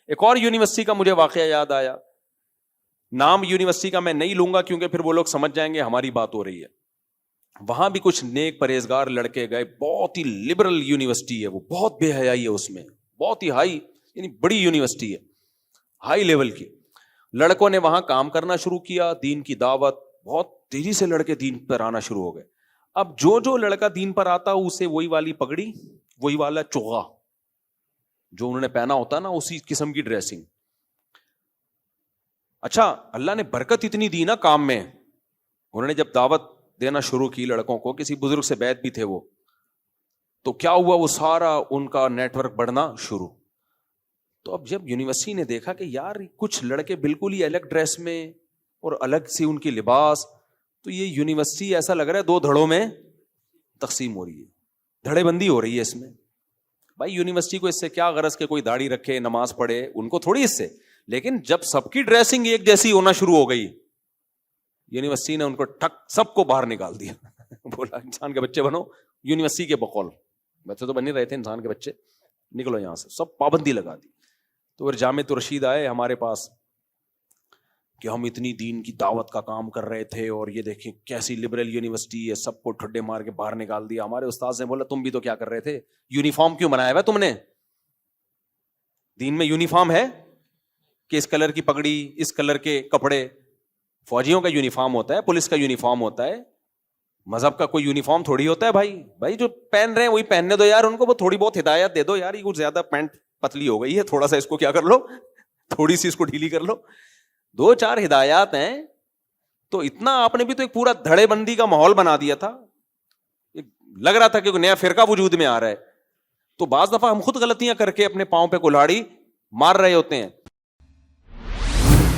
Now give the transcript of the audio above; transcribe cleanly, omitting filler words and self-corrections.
ایک اور یونیورسٹی کا مجھے واقعہ یاد آیا, نام یونیورسٹی کا میں نہیں لوں گا کیونکہ پھر وہ لوگ سمجھ جائیں گے ہماری بات ہو رہی ہے. وہاں بھی کچھ نیک پرہیزگار لڑکے گئے, بہت ہی لبرل یونیورسٹی ہے وہ, بہت بے حیائی ہے اس میں, بہت ہی ہائی, یعنی بڑی یونیورسٹی ہے, ہائی لیول کی. لڑکوں نے وہاں کام کرنا شروع کیا, دین کی دعوت, بہت تیزی سے لڑکے دین پر آنا شروع ہو گئے. اب جو لڑکا دین پر آتا اسے وہی والی پگڑی, وہی والا چوغا جو انہوں نے پہنا ہوتا نا, اسی قسم کی ڈریسنگ. اچھا اللہ نے برکت اتنی دی نا کام میں, انہوں نے جب دعوت دینا شروع کی لڑکوں کو, کسی بزرگ سے بیعت بھی تھے وہ, تو کیا ہوا, وہ سارا ان کا نیٹ ورک بڑھنا شروع. تو اب جب یونیورسٹی نے دیکھا کہ یار کچھ لڑکے بالکل ہی الگ ڈریس میں اور الگ سی ان کی لباس, تو یہ یونیورسٹی ایسا لگ رہا ہے دو دھڑوں میں تقسیم ہو رہی ہے, دھڑے بندی ہو رہی ہے اس میں. بھائی یونیورسٹی کو اس سے کیا غرض کہ کوئی داڑھی رکھے نماز پڑھے, ان کو تھوڑی اس سے, لیکن جب سب کی ڈریسنگ ایک جیسی ہونا شروع ہو گئی, یونیورسٹی نے ان کو ٹھک سب کو باہر نکال دیا. بولا انسان کے بچے بنو, یونیورسٹی کے بقول, بچے تو بن نہیں رہے تھے, انسان کے بچے نکلو یہاں سے, سب پابندی لگا دی. تو پھر جامعۃ الرشید آئے ہمارے پاس کہ ہم اتنی دین کی دعوت کا کام کر رہے تھے اور یہ دیکھیں کیسی لبرل یونیورسٹی ہے, سب کو ٹھڈے مار کے باہر نکال دیا. ہمارے استاذ نے بولا تم بھی تو کیا کر رہے تھے, یونیفارم کیوں بنایا ہوا تم نے, دین میں یونیفارم ہے کہ اس کلر کی پگڑی, اس کلر کے کپڑے, فوجیوں کا یونیفارم ہوتا ہے, پولیس کا یونیفارم ہوتا ہے, مذہب کا کوئی یونیفارم تھوڑی ہوتا ہے. بھائی جو پہن رہے ہیں وہی پہننے دو یار, ان کو وہ تھوڑی بہت ہدایت دے دو یار, یہ کچھ زیادہ پینٹ پتلی ہو گئی ہے, تھوڑا سا اس کو کیا کر لو, تھوڑی سی اس کو ڈھیلی کر لو, دو چار ہدایات ہیں. تو اتنا آپ نے بھی تو ایک پورا دھڑے بندی کا ماحول بنا دیا تھا, لگ رہا تھا کہ نیا فرقہ وجود میں آ رہا ہے. تو بعض دفعہ ہم خود غلطیاں کر کے اپنے پاؤں پہ کلہاڑی مار رہے ہوتے ہیں.